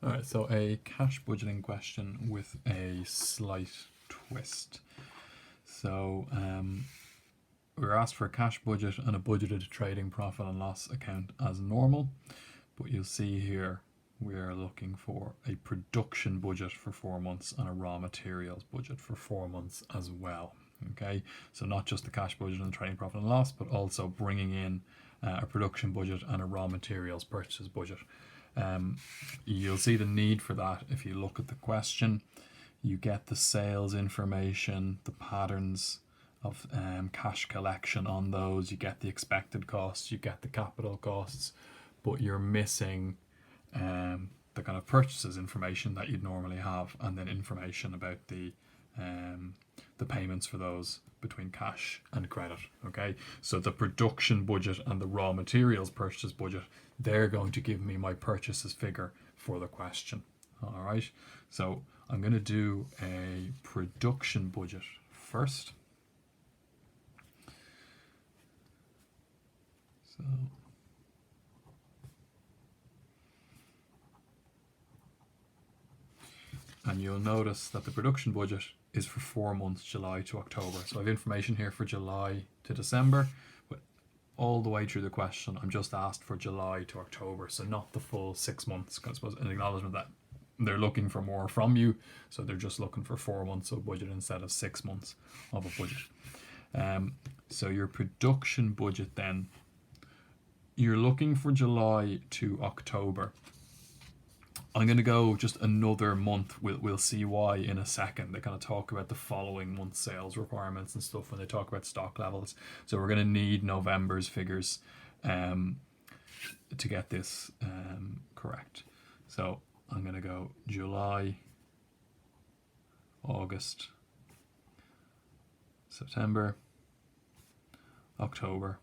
All right, so a cash budgeting question with a slight twist. So we're asked for a cash budget and a budgeted trading profit and loss account as normal, but you'll see here we're looking for a production budget for 4 months and a raw materials budget for 4 months as well. Okay, so not just the cash budget and the trading profit and loss, but also bringing in a production budget and a raw materials purchase budget. You'll see the need for that if you look at the question. You get the sales information, the patterns of cash collection on those, you get the expected costs, you get the capital costs, but you're missing the kind of purchases information that you'd normally have, and then information about the payments for those between cash and credit. Okay, so the production budget and the raw materials purchase budget, they're going to give me my purchases figure for the question. All right, so I'm going to do a production budget first. So and you'll notice that the production budget is for 4 months, July to October. So I have information here for July to December, but all the way through the question, I'm just asked for July to October, so not the full 6 months. I suppose an acknowledgement that they're looking for more from you, so they're just looking for 4 months of budget instead of 6 months of a budget. So your production budget then, you're looking for July to October. I'm going to go just another month. We'll see why in a second. They kind of talk about the following month's sales requirements and stuff when they talk about stock levels. So we're going to need November's figures to get this correct. So I'm going to go July, August, September, October,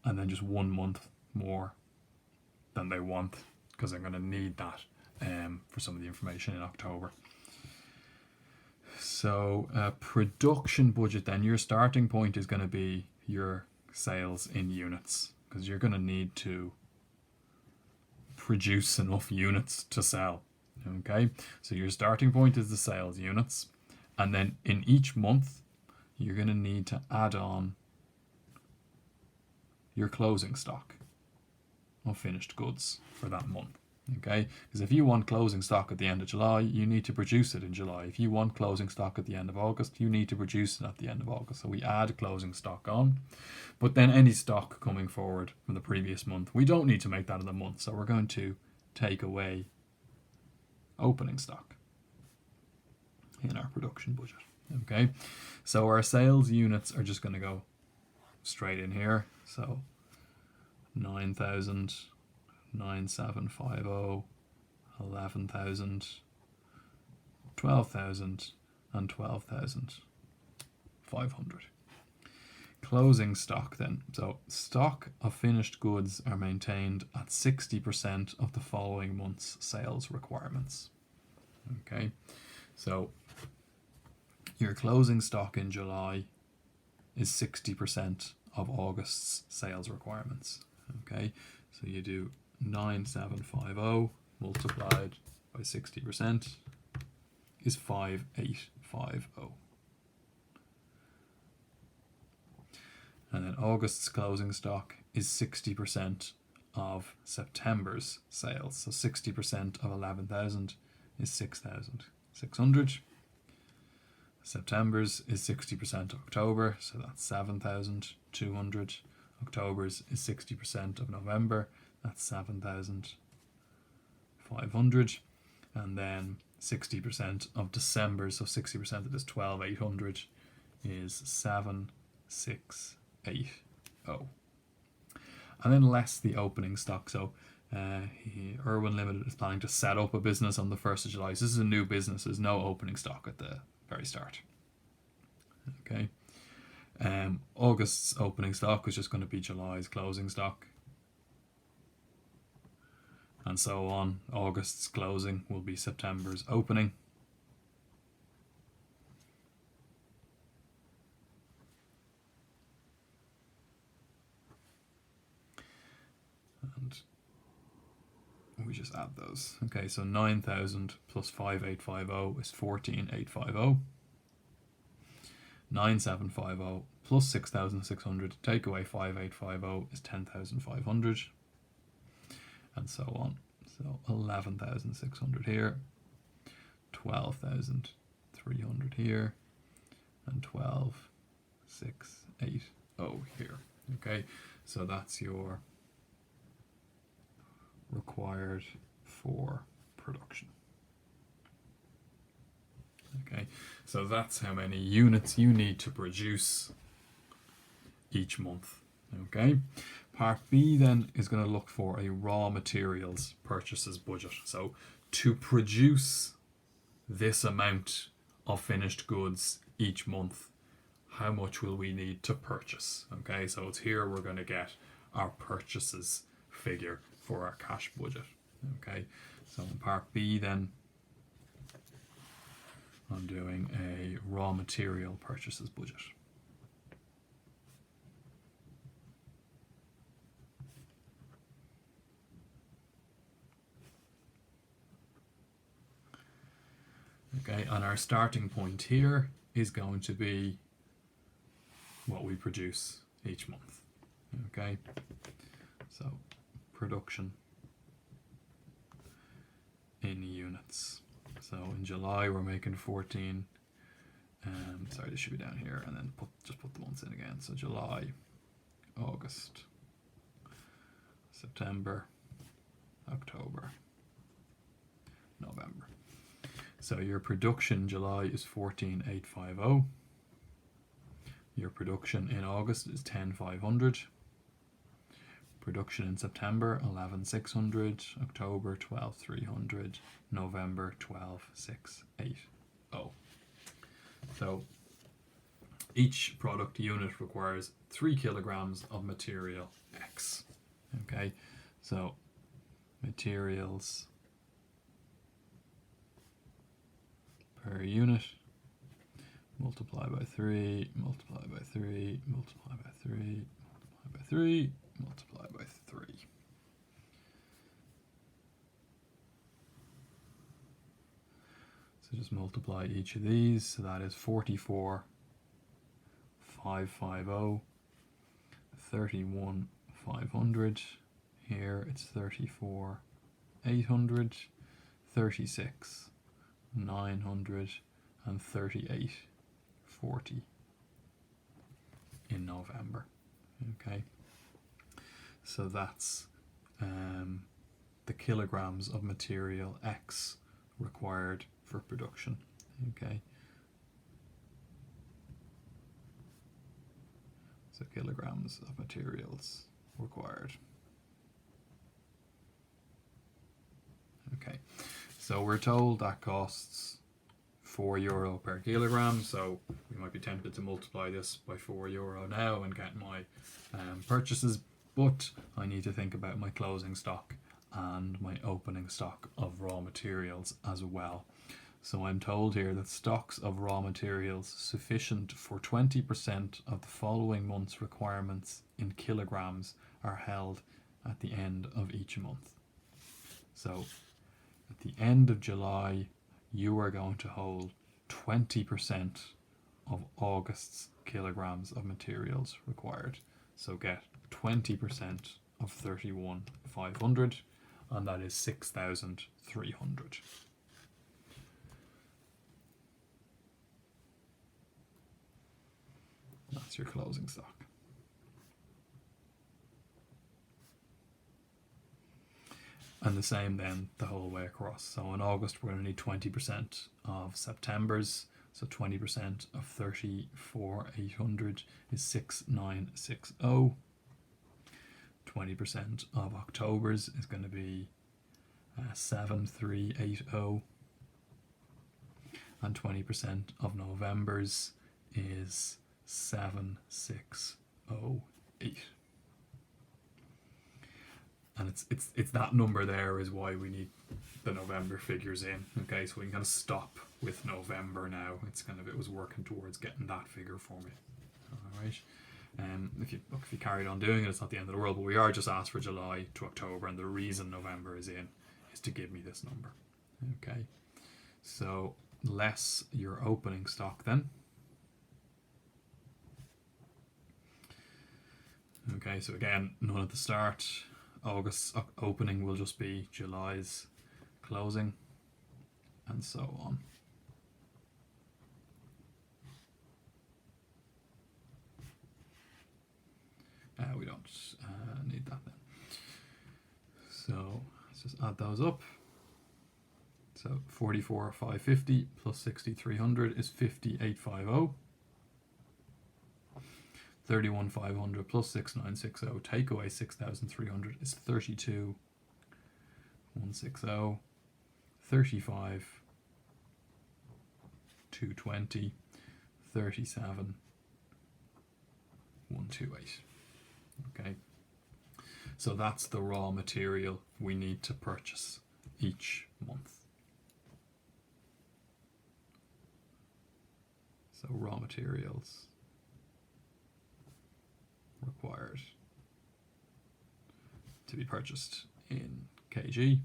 and then just 1 month more than they want, because I'm going to need that for some of the information in October. So production budget then, your starting point is going to be your sales in units, because you're going to need to produce enough units to sell. Okay, so your starting point is the sales units, and then in each month you're going to need to add on your closing stock of finished goods for that month. Okay, because if you want closing stock at the end of July, you need to produce it in July. If you want closing stock at the end of August, you need to produce it at the end of August. So we add closing stock on, but then any stock coming forward from the previous month, we don't need to make that in the month, so we're going to take away opening stock in our production budget. Okay, so our sales units are just going to go straight in here. So 9,000, 9,750, 11,000, 12,000, and 12,500. Closing stock then. So stock of finished goods are maintained at 60% of the following month's sales requirements. Okay, so your closing stock in July is 60% of August's sales requirements. Okay, so you do 9,750 multiplied by 60% is 5,850. And then August's closing stock is 60% of September's sales. So 60% of 11,000 is 6,600. September's is 60% October, so that's 7,200. October's is 60% of November, that's 7,500. And then 60% of December, so 60% of this 12,800 is 7,680. And then less the opening stock. So Irwin Limited is planning to set up a business on the 1st of July. So this is a new business. There's no opening stock at the very start. Okay. August's opening stock is just going to be July's closing stock, and so on. August's closing will be September's opening. And we just add those. Okay, so 9,000 plus 5,850 is 14,850. 9,750 plus 6,600, take away 5,850 is 10,500, and so on. So 11,600 here, 12,300 here, and 12,680 here. Okay, so that's your required for production. Okay, so that's how many units you need to produce each month. Okay, part B then is going to look for a raw materials purchases budget. So to produce this amount of finished goods each month, how much will we need to purchase? Okay, so it's here we're going to get our purchases figure for our cash budget. Okay, so in part B then I'm doing a raw material purchases budget. Okay, and our starting point here is going to be what we produce each month. Okay, so production in units. So in July we're making 14. Sorry, this should be down here, and then just put the months in again. So July, August, September, October, November. So your production in July is 14,850. Your production in August is 10,500. Production in September 11,600. October 12,300. November 12,680. So each product unit requires 3 kilograms of material X. Okay, so materials per unit, multiply by 3, multiply by 3, multiply by 3, multiply by 3, multiply by 3. So just multiply each of these, so that is 44,550, 31,500, here it's 34,800, 36,900, and 38,40 in November. Okay, so that's the kilograms of material X required for production. Okay, so kilograms of materials required. Okay, so we're told that costs €4 per kilogram, so we might be tempted to multiply this by €4 now and get my purchases, but I need to think about my closing stock and my opening stock of raw materials as well. So I'm told here that stocks of raw materials sufficient for 20% of the following month's requirements in kilograms are held at the end of each month. So at the end of July, you are going to hold 20% of August's kilograms of materials required. So get 20% of 31,500, and that is 6,300. That's your closing stock. And the same then the whole way across. So in August we're going to need 20% of September's. So 20% of 34,800 is 6,960. 20% of October's is going to be 7,380. And 20% of November's is 7,608. And it's that number there is why we need the November figures in. Okay, so we can kind of stop with November now. It was working towards getting that figure for me. All right. If you carried on doing it, it's not the end of the world. But we are just asked for July to October, and the reason November is in is to give me this number. Okay, so less your opening stock then. Okay, so again, none at the start. August's opening will just be July's closing, and so on. We don't need that then. So let's just add those up. So 44,550 plus 6,300 is 5850. 31,500 plus 6,960 take away 6,300 is 32,160. 35,220. 37,128. Okay, so that's the raw material we need to purchase each month. So raw materials required to be purchased in kg.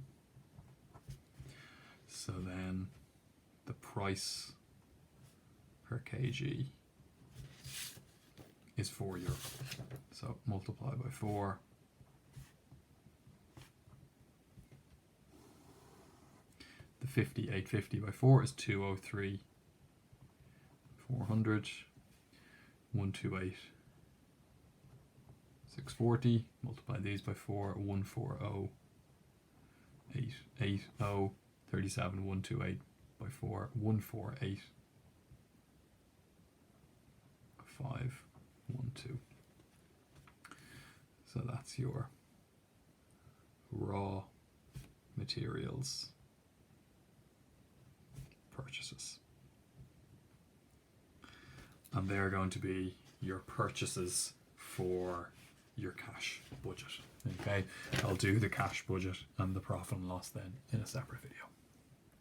So then the price per kg is €4. So multiply by 4. The 5850 by 4 is 203. 400. 128. 640. Multiply these by 4. 140. 880. 37,128 by 4. 148. 512. So that's your raw materials purchases. And they're going to be your purchases for your cash budget. Okay, I'll do the cash budget and the profit and loss then in a separate video.